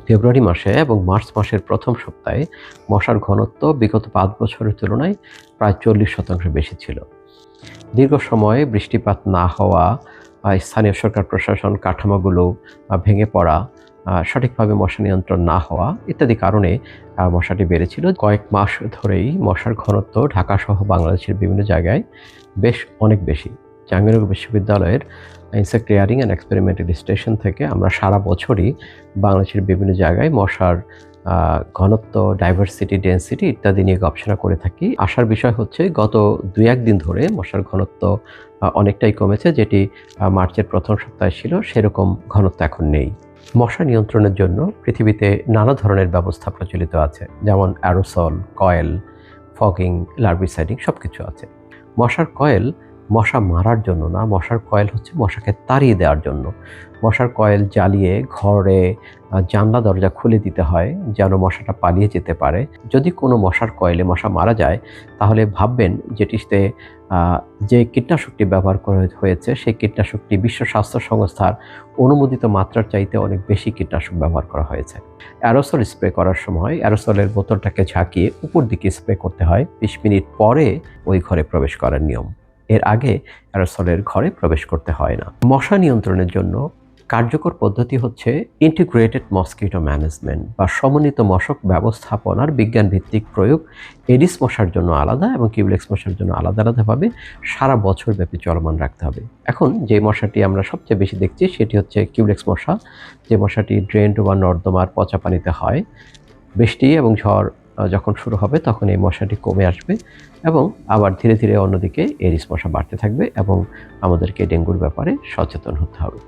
ফেব্রুয়ারি মাসে এবং মার্চ মাসের প্রথম সপ্তাহে মশার ঘনত্ব বিগত ৫ বছরের তুলনায় প্রায় ৪০% বেশি ছিল। দীর্ঘ সময়ে বৃষ্টিপাত না হওয়া, স্থানীয় সরকার প্রশাসন কাঠামোগুলো ভেঙে পড়া, সঠিকভাবে মশা নিয়ন্ত্রণ না হওয়া ইত্যাদি কারণে মশাটি বেড়েছিল। কয়েক মাস ধরেই মশার ঘনত্ব ঢাকাসহ বাংলাদেশের বিভিন্ন জায়গায় বেশ অনেক বেশি। জাহাঙ্গীরনগর বিশ্ববিদ্যালয়ের insect rearing and experimental station থেকে আমরা সারা বছরই বাংলাদেশের বিভিন্ন জায়গায় মশার ঘনত্ব, ডাইভার্সিটি, ডেনসিটি ইত্যাদি নিয়ে গবেষণা করে থাকি। আশার বিষয় হচ্ছে গত ২-১ দিন ধরে মশার ঘনত্ব অনেকটাই কমেছে, যেটি মার্চের প্রথম সপ্তাহে ছিল সেরকম ঘনত্ব এখন নেই। মশা নিয়ন্ত্রণের জন্য পৃথিবীতে নানা ধরনের ব্যবস্থা প্রচলিত আছে, যেমন অ্যারোসল, কয়েল, ফগিং, লার্ভিসাইডিং সবকিছু আছে। মশার কয়েল মশা মারার জন্য না, মশার কয়েল হচ্ছে মশাকে তাড়িয়ে দেওয়ার জন্য। মশার কয়েল জ্বালিয়ে ঘরে জানলা দরজা খুলে দিতে হয় যেন মশাটা পালিয়ে যেতে পারে। যদি কোনো মশার কয়েলে মশা মারা যায় তাহলে ভাববেন যেটিতে যে কীটনাশকটি ব্যবহার করা হয়েছে সেই কীটনাশকটি বিশ্ব স্বাস্থ্য সংস্থার অনুমোদিত মাত্রার চাইতে অনেক বেশি কীটনাশক ব্যবহার করা হয়েছে। অ্যারোসল স্প্রে করার সময় অ্যারোসলের বোতলটাকে ঝাঁকিয়ে উপর দিকে স্প্রে করতে হয়। ২০ মিনিট পরে ওই ঘরে প্রবেশ করার নিয়ম। এর আগে অ্যারোসলের ঘরে প্রবেশ করতে হয় না। মশা নিয়ন্ত্রণের জন্য কার্যকর পদ্ধতি হচ্ছে ইন্টিগ্রেটেড মসকিটো ম্যানেজমেন্ট বা সমন্বিত মশক ব্যবস্থাপনার বিজ্ঞানভিত্তিক প্রয়োগ। এডিস মশার জন্য আলাদা এবং কিউলেক্স মশার জন্য আলাদা আলাদাভাবে সারা বছর ব্যাপী চলমান রাখতে হবে। এখন যে মশাটি আমরা সবচেয়ে বেশি দেখছি সেটি হচ্ছে কিউলেক্স মশা, যে মশাটি ড্রেন বা নর্দমার পচা পানিতে হয়। বৃষ্টি এবং ঝড় যখন শুরু হবে তখন এই মশাটি কমে আসবে এবং আবার ধীরে ধীরে অন্যদিকে এডিস মশা বাড়তে থাকবে এবং আমাদেরকে ডেঙ্গুর ব্যাপারে সচেতন হতে হবে।